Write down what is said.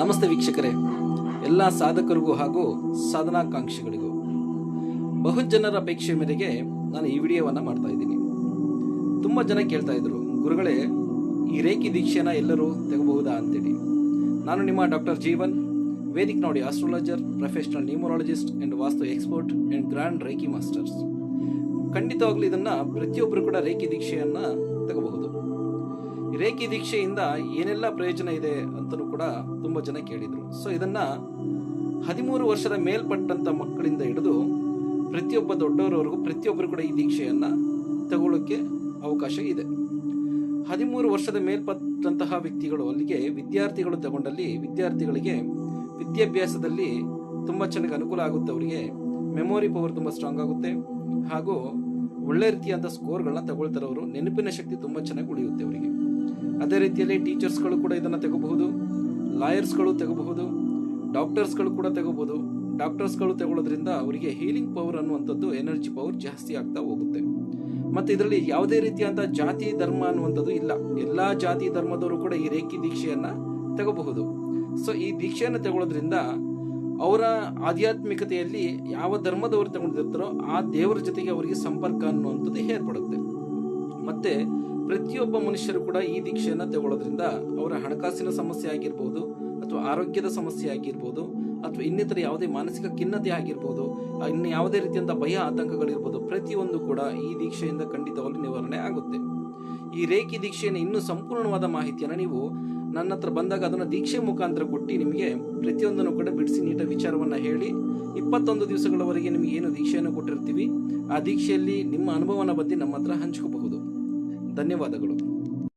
ನಮಸ್ತೆ ವೀಕ್ಷಕರೇ, ಎಲ್ಲ ಸಾಧಕರಿಗೂ ಹಾಗೂ ಸಾಧನಾಕಾಂಕ್ಷಿಗಳಿಗೂ ಬಹುಜನರ ಅಪೇಕ್ಷೆ ಮೇರೆಗೆ ನಾನು ಈ ವಿಡಿಯೋವನ್ನು ಮಾಡ್ತಾ ಇದ್ದೀನಿ. ತುಂಬ ಜನ ಕೇಳ್ತಾ ಇದ್ರು, ಗುರುಗಳೇ ಈ ರೇಖಿ ದೀಕ್ಷೆನ ಎಲ್ಲರೂ ತೆಗಬಹುದಾ ಅಂತೇಳಿ. ನಾನು ನಿಮ್ಮ ಡಾಕ್ಟರ್ ಜೀವನ್, ವೇದಿಕ್ ನೋಡಿ astrologer, professional numerologist and vastu expert and grand reiki masters. ಖಂಡಿತವಾಗ್ಲೂ ಇದನ್ನ ಪ್ರತಿಯೊಬ್ಬರು ಕೂಡ ರೇಖಿ ದೀಕ್ಷೆಯನ್ನ ತಗಬಹುದು. ರೇಖಿ ದೀಕ್ಷೆಯಿಂದ ಏನೆಲ್ಲ ಪ್ರಯೋಜನ ಇದೆ ಅಂತಲೂ ಕೂಡ ತುಂಬ ಜನ ಕೇಳಿದರು. ಸೊ ಇದನ್ನ 13 ವರ್ಷದ ಮೇಲ್ಪಟ್ಟಂತ ಮಕ್ಕಳಿಂದ ಹಿಡಿದು ಪ್ರತಿಯೊಬ್ಬ ದೊಡ್ಡವರವರೆಗೂ ಪ್ರತಿಯೊಬ್ಬರು ಕೂಡ ಈ ದೀಕ್ಷೆಯನ್ನ ತಗೊಳ್ಳೋಕೆ ಅವಕಾಶ ಇದೆ. 13 ವರ್ಷದ ಮೇಲ್ಪಟ್ಟಂತಹ ವ್ಯಕ್ತಿಗಳು, ಅಲ್ಲಿಗೆ ವಿದ್ಯಾರ್ಥಿಗಳು ತಗೊಂಡಲ್ಲಿ ವಿದ್ಯಾರ್ಥಿಗಳಿಗೆ ವಿದ್ಯಾಭ್ಯಾಸದಲ್ಲಿ ತುಂಬ ಚೆನ್ನಾಗಿ ಅನುಕೂಲ ಆಗುತ್ತೆ. ಅವರಿಗೆ ಮೆಮೊರಿ ಪವರ್ ತುಂಬ ಸ್ಟ್ರಾಂಗ್ ಆಗುತ್ತೆ ಹಾಗೂ ಒಳ್ಳೆ ರೀತಿಯಾದ ಸ್ಕೋರ್ಗಳನ್ನ ತಗೊಳ್ತಾರೆ. ಅವರು ನೆನಪಿನ ಶಕ್ತಿ ತುಂಬ ಚೆನ್ನಾಗಿ ಉಳಿಯುತ್ತೆ ಅವರಿಗೆ. ಅದೇ ರೀತಿಯಲ್ಲಿ ಟೀಚರ್ಸ್ಗಳು ಕೂಡ ಇದನ್ನು ತಗೋಬಹುದು, ಲಾಯರ್ಸ್ಗಳು ತಗೋಬಹುದು, ಡಾಕ್ಟರ್ಸ್ಗಳು ಕೂಡ ತಗೋಬಹುದು. ಡಾಕ್ಟರ್ಸ್ಗಳು ತಗೊಳ್ಳೋದ್ರಿಂದ ಅವರಿಗೆ ಹೀಲಿಂಗ್ ಪವರ್ ಅನ್ನುವಂಥದ್ದು, ಎನರ್ಜಿ ಪವರ್ ಜಾಸ್ತಿ ಆಗ್ತಾ ಹೋಗುತ್ತೆ. ಮತ್ತೆ ಇದರಲ್ಲಿ ಯಾವುದೇ ರೀತಿಯಾದ ಜಾತಿ ಧರ್ಮ ಅನ್ನುವಂಥದ್ದು ಇಲ್ಲ. ಎಲ್ಲಾ ಜಾತಿ ಧರ್ಮದವರು ಕೂಡ ಈ ರೇಖಿ ದೀಕ್ಷೆಯನ್ನ ತಗೋಬಹುದು. ಸೊ ಈ ದೀಕ್ಷೆಯನ್ನು ತಗೊಳ್ಳೋದ್ರಿಂದ ಅವರ ಆಧ್ಯಾತ್ಮಿಕತೆಯಲ್ಲಿ ಯಾವ ಧರ್ಮದವರು ತಗೊಂಡಿರ್ತಾರೋ ಆ ದೇವರ ಜೊತೆಗೆ ಅವರಿಗೆ ಸಂಪರ್ಕ ಅನ್ನುವಂಥದ್ದು ಏರ್ಪಡುತ್ತೆ. ಮತ್ತೆ ಪ್ರತಿಯೊಬ್ಬ ಮನುಷ್ಯರು ಕೂಡ ಈ ದೀಕ್ಷೆಯನ್ನ ತಗೊಳ್ಳೋದ್ರಿಂದ ಅವರ ಹಣಕಾಸಿನ ಸಮಸ್ಯೆ ಆಗಿರ್ಬೋದು, ಅಥವಾ ಆರೋಗ್ಯದ ಸಮಸ್ಯೆ ಆಗಿರ್ಬೋದು, ಅಥವಾ ಇನ್ನಿತರ ಯಾವುದೇ ಮಾನಸಿಕ ಖಿನ್ನತೆ ಆಗಿರ್ಬೋದು, ಇನ್ನು ಯಾವುದೇ ರೀತಿಯಂತ ಭಯ ಆತಂಕಗಳಿರ್ಬೋದು, ಪ್ರತಿಯೊಂದು ಕೂಡ ಈ ದೀಕ್ಷೆಯಿಂದ ಖಂಡಿತವಾಗಿ ನಿವಾರಣೆ ಆಗುತ್ತೆ. ಈ ರೇಖಿ ದೀಕ್ಷೆಯನ್ನು ಇನ್ನೂ ಸಂಪೂರ್ಣವಾದ ಮಾಹಿತಿಯನ್ನು ನೀವು ನನ್ನ ಹತ್ರ ಬಂದಾಗ ಅದನ್ನು ದೀಕ್ಷೆ ಮುಖಾಂತರ ಕೊಟ್ಟು ನಿಮಗೆ ಪ್ರತಿಯೊಂದನ್ನು ಕೂಡ ಬಿಡಿಸಿ ನೀಟ ವಿಚಾರವನ್ನ ಹೇಳಿ 21 ದಿವಸಗಳವರೆಗೆ ನಿಮಗೆ ಏನು ದೀಕ್ಷೆಯನ್ನು ಕೊಟ್ಟಿರ್ತೀವಿ ಆ ದೀಕ್ಷೆಯಲ್ಲಿ ನಿಮ್ಮ ಅನುಭವನ ಬಗ್ಗೆ ನಮ್ಮ ಹತ್ರ ಹಂಚ್ಕೋಬಹುದು. ಧನ್ಯವಾದಗಳು.